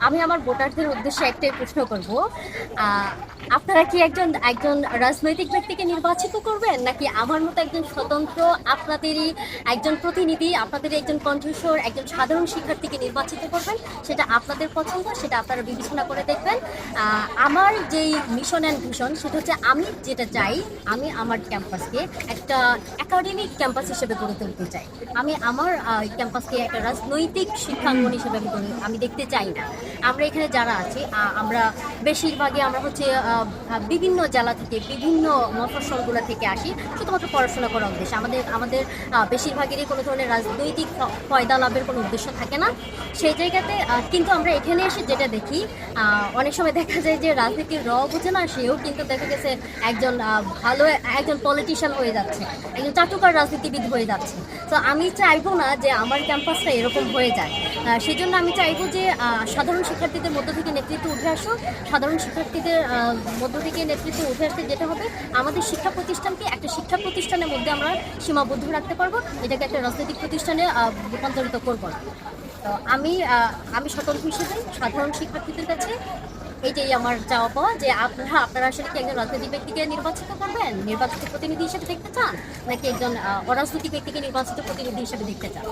আমি আমার ভোটারদের উদ্দেশ্যে একটাই প্রশ্ন করব। আহ, আপনারা কি একজন একজন রাজনৈতিক ব্যক্তিকে নির্বাচিত করবেন, নাকি আমার মতো একজন স্বতন্ত্র আপনাদেরই একজন প্রতিনিধি, আপনাদেরই একজন কণ্ঠস্বর, একজন সাধারণ শিক্ষার্থীকে নির্বাচিত করবেন? সেটা আপনাদের পছন্দ, সেটা আপনারা বিবেচনা করে দেখবেন। আমার যেই মিশন অ্যান্ড ভিশন সেটা হচ্ছে, আমি যেটা চাই, আমি আমার ক্যাম্পাসকে একটা একাডেমিক ক্যাম্পাস হিসেবে গড়ে তুলতে চাই। আমি আমার ক্যাম্পাসকে একটা রাজনৈতিক শিক্ষাঙ্গন হিসেবে আমি দেখতে চাই না। আমরা এখানে যারা আছি, আমরা বেশিরভাগই আমরা হচ্ছে বিভিন্ন জেলা থেকে, বিভিন্ন মফস্বলগুলো থেকে আসি শুধুমাত্র পড়াশোনা করার উদ্দেশ্যে। আমাদের আমাদের বেশিরভাগেরই কোনো ধরনের রাজনৈতিক ফয়দা লাভের কোনো উদ্দেশ্য থাকে না। সেই জায়গাতে কিন্তু আমরা এখানে এসে যেটা দেখি, অনেক সময় দেখা যায় যে রাজনীতির বোঝে না, সেও কিন্তু দেখা গেছে একজন ভালো একজন পলিটিশিয়ান হয়ে যাচ্ছে, একজন চাটুকার রাজনীতিবিদ হয়ে যাচ্ছে। তো আমি চাইবো না যে আমার ক্যাম্পাসটা এরকম হয়ে যায়। সেজন্য আমি চাইবো যে সাধারণ শিক্ষার্থীদের মধ্য থেকে নেতৃত্ব উঠে আসুক। সাধারণ শিক্ষার্থীদের মধ্য থেকে নেতৃত্ব উঠে আসতে যেতে হবে আমাদের শিক্ষা প্রতিষ্ঠানকে একটা শিক্ষা প্রতিষ্ঠানের মধ্যে আমরা সীমাবদ্ধ রাখতে পারবো, এটাকে একটা রাজনৈতিক প্রতিষ্ঠানে রূপান্তরিত করবো না। তো আমি স্বতন্ত্র হিসেবে সাধারণ শিক্ষার্থীদের কাছে এইটাই আমার চাওয়া পাওয়া, যে আপনারা আসলে কি একজন রাজনৈতিক ব্যক্তিকে নির্বাচিত করবেন, নির্বাচিত প্রতিনিধি হিসেবে দেখতে চান, নাকি একজন অরাজনৈতিক ব্যক্তিকে নির্বাচিত প্রতিনিধি হিসেবে দেখতে চান?